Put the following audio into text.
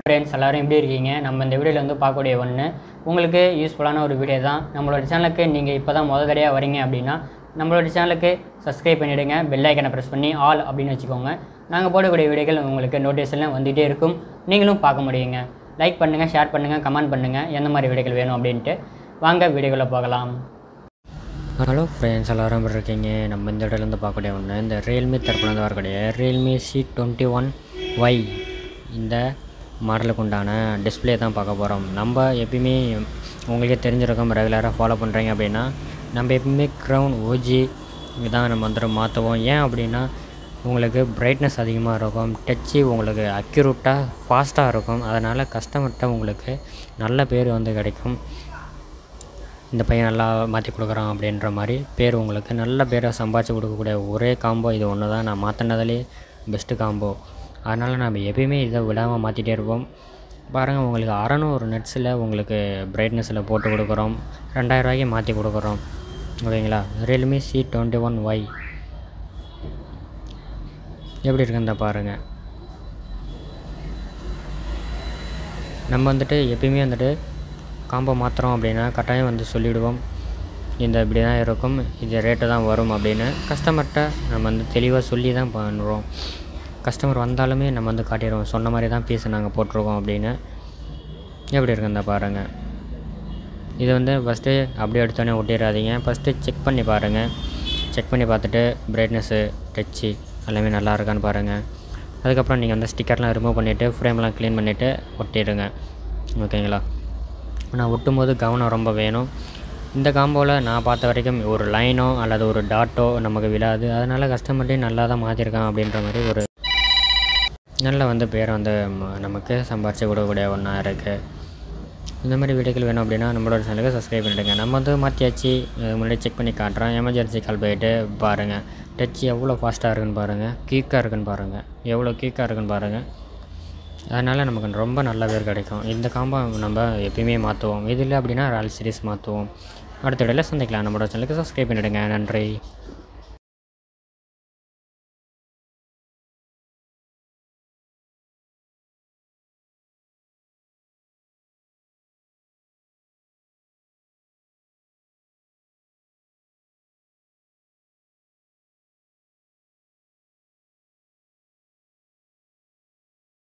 Friends எல்லாரும் எப்படி இருக்கீங்க? நம்ம இந்த வீடியோவில் வந்து பார்க்கக்கூடிய ஒன்று உங்களுக்கு யூஸ்ஃபுல்லான ஒரு வீடியோ தான். நம்மளோட சேனலுக்கு நீங்கள் இப்போ தான் முதல் தடையாக வரீங்க அப்படின்னா நம்மளோட சேனலுக்கு சப்ஸ்கிரைப் பண்ணிவிடுங்க, பெல் ஐக்கனை ப்ரெஸ் பண்ணி ஆல் அப்படின்னு வச்சுக்கோங்க. நாங்கள் போடக்கூடிய வீடியோக்கள் உங்களுக்கு நோட்டிஃபிகேஷனில் வந்துகிட்டே இருக்கும், நீங்களும் பார்க்க முடியுங்க. லைக் பண்ணுங்கள், ஷேர் பண்ணுங்கள், கமெண்ட் பண்ணுங்கள் எந்த மாதிரி வீடியோக்கள் வேணும் அப்படின்ட்டு. வாங்க வீடியோக்குள்ளே போகலாம். ஹலோ ஃப்ரெண்ட்ஸ், எல்லோரும் எப்படி இருக்கீங்க? நம்ம இந்த இடத்துலேருந்து பார்க்கக்கூடிய ஒன்று இந்த ரியல்மி தரப்புலேருந்து வரக்கூடிய ரியல்மி C21Y இந்த மாடலுக்கு உண்டான டிஸ்பிளே தான் பார்க்க போகிறோம். நம்ம எப்பயுமே உங்களுக்கே தெரிஞ்சிருக்கோம், ரெகுலராக ஃபாலோ பண்ணுறீங்க அப்படின்னா நம்ம எப்பயுமே க்ரௌன் ஓஜி தான் நம்ம வந்துட்டு மாற்றுவோம். ஏன் அப்படின்னா உங்களுக்கு பிரைட்னஸ் அதிகமாக இருக்கும், டச்சு உங்களுக்கு அக்யூரேட்டாக ஃபாஸ்ட்டாக இருக்கும். அதனால் கஸ்டமர்கிட்ட உங்களுக்கு நல்ல பேர் வந்து கிடைக்கும். இந்த பையன் நல்லா மாற்றி கொடுக்குறான் அப்படின்ற மாதிரி பேர், உங்களுக்கு நல்ல பேரை சம்பாதிச்சு கொடுக்கக்கூடிய ஒரே காம்போ இது ஒன்று தான். நான் மாற்றினதுலே பெஸ்ட்டு காம்போ. அதனால் நம்ம எப்பயுமே இதை விடாமல் மாற்றிட்டே இருப்போம். பாருங்கள், உங்களுக்கு 600 நெட்ஸில் உங்களுக்கு பிரைட்னஸில் போட்டு கொடுக்குறோம், 2000 ரூபாய்க்கு மாற்றி கொடுக்குறோம். ஓகேங்களா? ரியல்மி C21Y எப்படி இருக்குன்னு பாருங்கள். நம்ம வந்துட்டு எப்பயுமே வந்துட்டு காம்போ மாற்றுறோம் அப்படின்னா கட்டாயம் வந்து சொல்லிவிடுவோம், இந்த இப்படி தான் இருக்கும், இது ரேட்டு தான் வரும் அப்படின்னு. கஸ்டமர்கிட்ட நம்ம வந்து தெளிவாக சொல்லி தான் பண்ணுறோம். கஸ்டமர் வந்தாலுமே நம்ம வந்து காட்டிடுவோம், சொன்ன மாதிரி தான் பீஸை நாங்கள் போட்டிருக்கோம் அப்படின்னு. எப்படி இருக்குன்னு பாருங்கள். இது வந்து ஃபஸ்ட்டு அப்படியே எடுத்தோடனே ஒட்டிடாதீங்க, ஃபஸ்ட்டு செக் பண்ணி பாருங்கள். செக் பண்ணி பார்த்துட்டு பிரைட்னஸ்ஸு, டச்சு எல்லாமே நல்லா இருக்கான்னு பாருங்கள். அதுக்கப்புறம் நீங்கள் வந்து ஸ்டிக்கர்லாம் ரிமூவ் பண்ணிவிட்டு ஃப்ரேம்லாம் க்ளீன் பண்ணிவிட்டு ஒட்டிடுங்க. ஓகேங்களா? ஆனால் ஒட்டும்போது கவனம் ரொம்ப வேணும். இந்த காம்போவில் நான் பார்த்த வரைக்கும் ஒரு லைனோ அல்லது ஒரு டாட்டோ நமக்கு விழாது. அதனால் கஸ்டமர்ட்டையும் நல்லா தான் மாற்றிருக்கான் அப்படின்ற மாதிரி ஒரு நல்ல வந்து பேரை வந்து நமக்கு சம்பாரித்து கொடுக்கக்கூடிய ஒன்றா இருக்குது. இந்த மாதிரி வீடியோக்கள் வேணும் அப்படின்னா நம்மளோட சேனலுக்கு சப்ஸ்கிரைப் பண்ணிவிடுங்க. நம்ம வந்து மாற்றியாச்சு, முன்னாடி செக் பண்ணி காட்டுறோம். எமர்ஜென்சி கால் போயிட்டு பாருங்கள், டச் எவ்வளோ ஃபாஸ்ட்டாக இருக்குன்னு பாருங்கள், குயிக்காக இருக்குன்னு பாருங்கள், எவ்வளோ குயிக்காக இருக்குன்னு பாருங்கள். அதனால் நமக்கு ரொம்ப நல்ல பேர் கிடைக்கும். இந்த காம்போ நம்ம எப்பயுமே மாற்றுவோம். இது இல்லை அப்படின்னா ராயல் சீரிஸ் மாற்றுவோம். அடுத்த வீடியோவில் சந்திக்கலாம். நம்மளோட சேனலுக்கு சப்ஸ்கிரைப் பண்ணிவிடுங்க. நன்றி.